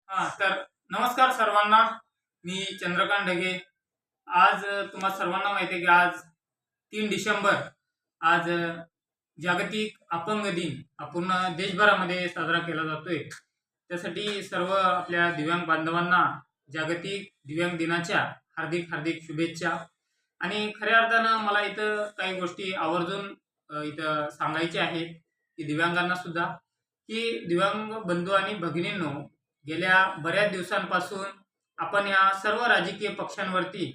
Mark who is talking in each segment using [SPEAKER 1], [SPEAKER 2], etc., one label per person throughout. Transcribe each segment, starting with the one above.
[SPEAKER 1] तर नमस्कार सर्वांना. मी चंद्रकांत ढगे. आज तुम्हा सर्वांना माहिती आहे की आज 3 डिसेंबर, आज जागतिक अपंग दिन पूर्ण देशभरामध्ये साजरा केला जातोय. त्यासाठी सर्व आपल्या दिव्यांग बांधवांना जागतिक दिव्यांग दिनाच्या हार्दिक हार्दिक शुभेच्छा. आणि खऱ्या अर्थानं मला इथं काही गोष्टी आवर्जून इथं सांगायच्या आहेत की दिव्यांगांना सुद्धा, की दिव्यांग बंधू आणि भगिनींनो, गेल्या बऱ्याच दिवसांपासून आपण या सर्व राजकीय पक्षांवरती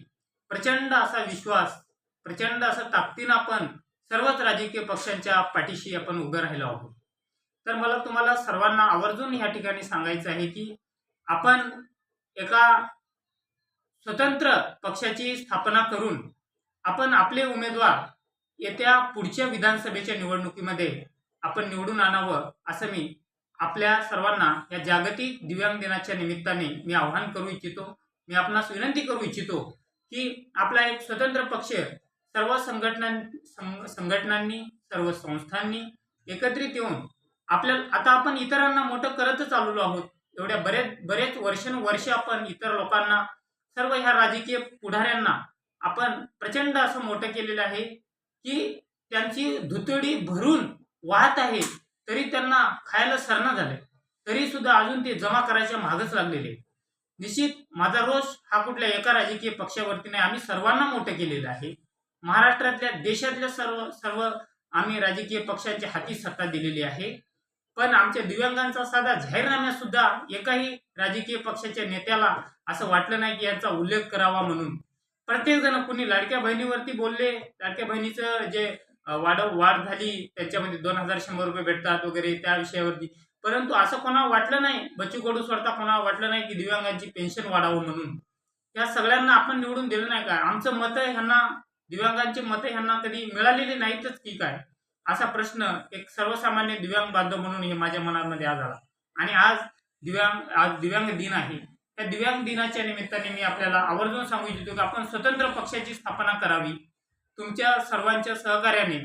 [SPEAKER 1] प्रचंड असा विश्वास, प्रचंड असं ताकदीनं आपण सर्वच राजकीय पक्षांच्या पाठीशी आपण उभं राहिलो आहोत. तर मला तुम्हाला सर्वांना आवर्जून या ठिकाणी सांगायचं आहे की आपण एका स्वतंत्र पक्षाची स्थापना करून आपण आपले उमेदवार येत्या पुढच्या विधानसभेच्या निवडणुकीमध्ये आपण निवडून आणावं, असं मी आपल्या सर्वांना या जागतिक दिव्यांग दिनाच्या निमित्ताने मी आवाहन करू इच्छितो. मी आपणास विनंती करू इच्छितो की आपला एक स्वतंत्र पक्ष सर्व संघटनांनी, सर्व संस्थांनी एकत्रित येऊन आपल्या, आता आपण इतरांना मोठं करतच आलेलो आहोत. एवढ्या बरेच वर्ष आपण इतर लोकांना, सर्व ह्या राजकीय पुढाऱ्यांना आपण प्रचंड असं मोठं केलेलं आहे की त्यांची धुतडी भरून वाहत आहे, तरी त्यांना खायला सरणं झालंय, तरी सुद्धा अजून ते जमा करायच्या मागच लागलेले. निश्चित माझा रोष हा कुठल्या एका राजकीय पक्षावरती नाही. आम्ही सर्वांना मोठं केलेलं आहे. महाराष्ट्रातल्या, देशातल्या सर्व सर्व आम्ही राजकीय पक्षांच्या हाती सत्ता दिलेली आहे. पण आमच्या दिव्यांगांचा साधा जाहीरनाम्यात सुद्धा एकाही राजकीय पक्षाच्या नेत्याला असं वाटलं नाही की यांचा उल्लेख करावा म्हणून. प्रत्येक जण, कुणी लाडक्या बहिणीवरती बोलले, लाडक्या बहिणीचं जे वाढ झाली त्याच्यामध्ये 2,100 रुपये भेटतात वगैरे त्या विषयावरती, परंतु असं कोणाला वाटलं नाही, बच्चू कडू स्वतः कोणाला वाटलं नाही की दिव्यांगांची पेन्शन वाढावं म्हणून. या सगळ्यांना आपण निवडून दिलं नाही का? आमचं मत ह्यांना, दिव्यांगांची मतं ह्यांना कधी मिळालेली नाहीतच की काय, असा प्रश्न एक सर्वसामान्य दिव्यांग बांधव म्हणून हे माझ्या मनामध्ये आज आला. आणि आज दिव्यांग दिन आहे. त्या दिव्यांग दिनाच्या निमित्ताने मी आपल्याला आवर्जून सांगू इच्छितो की आपण स्वतंत्र पक्षाची स्थापना करावी. तुमच्या सर्वांच्या सहकार्याने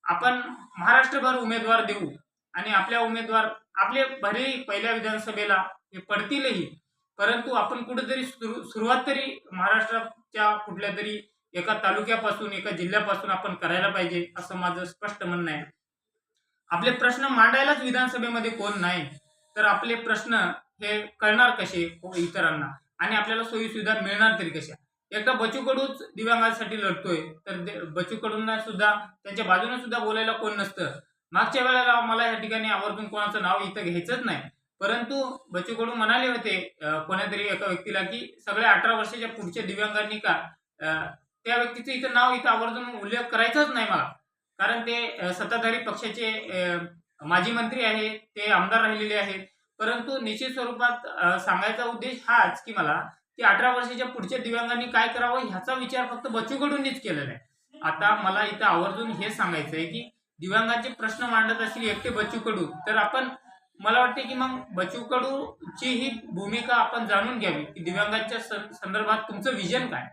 [SPEAKER 1] आपण महाराष्ट्रभर उमेदवार देऊ आणि आपल्या उमेदवार आपले भले पहिल्या विधानसभेला हे पडतीलही, परंतु आपण कुठेतरी सुरुवात तरी महाराष्ट्राच्या कुठल्या तरी एका तालुक्यापासून, एका जिल्ह्यापासून आपण करायला पाहिजे, असं माझं स्पष्ट म्हणणं आहे. आपले प्रश्न मांडायलाच विधानसभेमध्ये कोण नाही, तर आपले प्रश्न हे कळणार कसे इतरांना आणि आपल्याला सोयी सुविधा मिळणार तरी कशा? एकदा बच्चू कडूच दिव्यांगांसाठी लढतोय, तर बच्चू कडूंना सुद्धा त्यांच्या बाजूने सुद्धा बोलायला कोण नसतं. मागच्या वेळेला मला या ठिकाणी आवर्जून कोणाचं नाव इथं घ्यायचंच नाही, परंतु बच्चू कडू म्हणाले होते कोणातरी एका व्यक्तीला की सगळ्या 18 वर्षाच्या पुढच्या दिव्यांगांनी का, त्या व्यक्तीचं इथं नाव इथं आवर्जून उल्लेख करायचाच नाही मला, कारण ते सत्ताधारी पक्षाचे माजी मंत्री आहेत, ते आमदार राहिलेले आहेत. परंतु निश्चित स्वरूपात सांगायचा उद्देश हाच की मला की 18 वर्षाच्या पुढच्या दिव्यांगांनी काय करावं ह्याचा विचार फक्त बच्चू कडूंनीच केलेला आहे. आता मला इथं आवर्जून हे सांगायचं आहे की दिव्यांगांचे प्रश्न मांडत असतील एकटे बच्चू कडू, तर आपण, मला वाटते की मग बच्चू कडूची ही भूमिका आपण जाणून घ्यावी की दिव्यांगांच्या संदर्भात तुमचं विजन काय.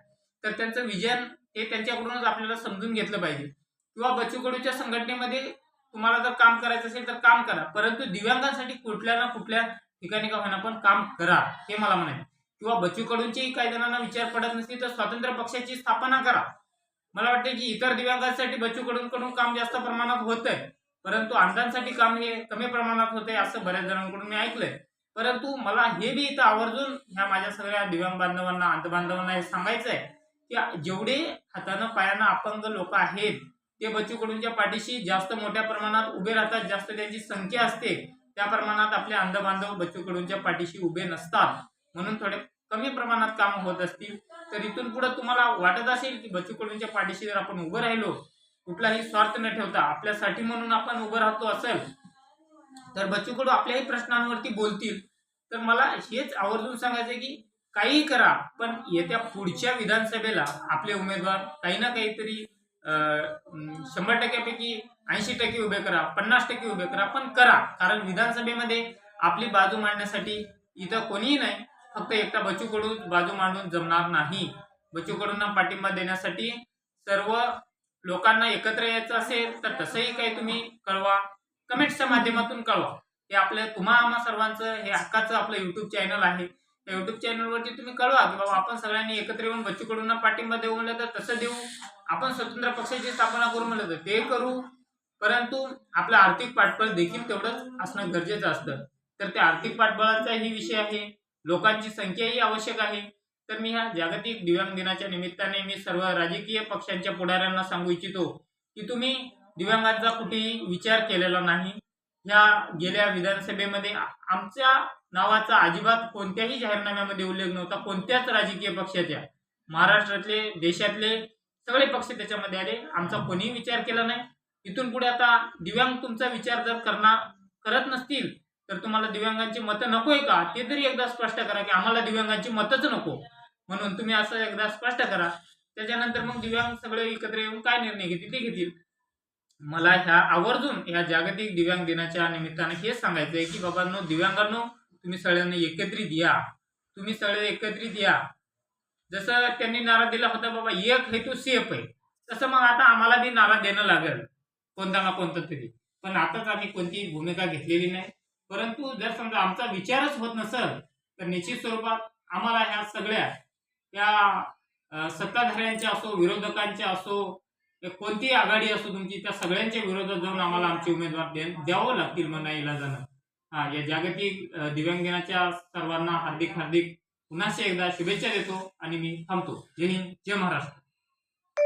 [SPEAKER 1] तर त्यांचं विजन हे त्यांच्याकडूनच आपल्याला समजून घेतलं पाहिजे. किंवा बच्चू कडूच्या संघटनेमध्ये तुम्हाला जर काम करायचं असेल तर काम करा, परंतु दिव्यांगांसाठी कुठल्या ना कुठल्या ठिकाणी का होईना पण काम करा, हे मला म्हणायचं. किंवा बच्चू कडूंचेही काही जणांना विचार पडत नसतील तर स्वातंत्र्य पक्षाची स्थापना करा. मला वाटते की इतर दिव्यांगांसाठी बच्चू कडूंकडून काम जास्त प्रमाणात होतंय, परंतु अंधांसाठी काम हे कमी प्रमाणात होतंय, असं बऱ्याच जणांकडून मी ऐकलंय. परंतु मला हे बी इथं आवर्जून ह्या माझ्या सगळ्या दिव्यांग बांधवांना, अंध बांधवांना हे सांगायचं आहे की जेवढे हातानं पायानं अपंग लोक आहेत ते बच्चू कडूंच्या पाठीशी जास्त मोठ्या प्रमाणात उभे राहतात, जास्त त्यांची संख्या असते, त्या प्रमाणात आपले अंध बांधव बच्चू कडूंच्या पाठीशी उभे नसतात. म्हणून थोडे कमी प्रमाणात काम होत असतील, तर इथून पुढे तुम्हाला वाटत असेल की बच्चू कडूंच्या पाठीशी जर आपण उभं राहिलो, कुठलाही स्वार्थ न ठेवता आपल्यासाठी म्हणून आपण उभं राहतो असेल, तर बच्चू कडू आपल्याही प्रश्नांवरती बोलतील. तर मला हेच आवर्जून सांगायचं की काही करा, पण येत्या पुढच्या विधानसभेला आपले उमेदवार काही ना काहीतरी 100%पैकी 80% उभे करा, 50% उभे करा, पण करा. कारण विधानसभेमध्ये आपली बाजू मांडण्यासाठी इथं कोणीही नाही, फक्त एकटा बच्चू कडू बाजू मांडून जमणार नाही. बच्चू कडूंना पाठिंबा देण्यासाठी सर्व लोकांना एकत्र यायचं असेल तर तसंही काही तुम्ही कळवा, कमेंट्सच्या माध्यमातून कळवा. हे आपल्या आम्हा सर्वांचं हे हक्काचं आपलं युट्यूब चॅनल आहे. त्या युट्यूब चॅनलवरती तुम्ही कळवा की बाबा आपण सगळ्यांनी एकत्र येऊन बच्चू कडूंना पाठिंबा देऊ म्हणलं तर तसं देऊ, आपण स्वतंत्र पक्षाची स्थापना करू म्हणलं तर ते करू, परंतु आपलं आर्थिक पाठबळ देखील तेवढंच असणं गरजेचं असतं. तर त्या आर्थिक पाठबळाचाही विषय आहे, लोकांची संख्याही आवश्यक आहे. तर मी ह्या जागतिक दिव्यांग दिनाच्या निमित्ताने मी सर्व राजकीय पक्षांच्या पुढाऱ्यांना सांगू इच्छितो की तुम्ही दिव्यांगांचा कुठेही विचार केलेला नाही. ह्या गेल्या विधानसभेमध्ये आमच्या नावाचा अजिबात कोणत्याही जाहीरनाम्यामध्ये उल्लेख नव्हता. कोणत्याच राजकीय पक्षाच्या, महाराष्ट्रातले, देशातले सगळे पक्ष त्याच्यामध्ये आले. आमचा कोणीही विचार केला नाही. इथून पुढे आता दिव्यांग तुमचा विचार जर करत नसतील तर तुम्हाला दिव्यांगांची मतं नकोय का ते तरी एकदा स्पष्ट करा की आम्हाला दिव्यांगांची मतच नको, म्हणून तुम्ही असं एकदा स्पष्ट करा. त्याच्यानंतर मग दिव्यांग सगळे एकत्र येऊन काय निर्णय घेतील ते घेतील. मला आवर्जून ह्या जागतिक दिव्यांग दिनाच्या निमित्ताने हेच सांगायचं आहे की बाबांनो, दिव्यांगांनो, तुम्ही सगळ्यांनी एकत्रित या. तुम्ही सगळे एकत्रित या. जसं त्यांनी नारा दिला होता बाबा एक हेतू सेफ आहे, तसं मग आता आम्हाला बी नारा देणं लागेल कोणता ना कोणता तरी. पण आताच आम्ही कोणतीही भूमिका घेतलेली नाही. परंतु जर समजा आमचा विचारच होत नसेल तर निश्चित स्वरूपात आम्हाला ह्या सगळ्या या सत्ताधाऱ्यांच्या असो, विरोधकांच्या असो, कोणतीही आघाडी असो तुमची, त्या सगळ्यांच्या विरोधात जाऊन आम्हाला आमचे उमेदवार द्यावं लागतील म्हणा इलाजानं. या जागतिक दिव्यांग दिनाच्या सर्वांना हार्दिक हार्दिक पुन्हा एकदा शुभेच्छा देतो आणि मी थांबतो. जय हिंद, जय महाराष्ट्र.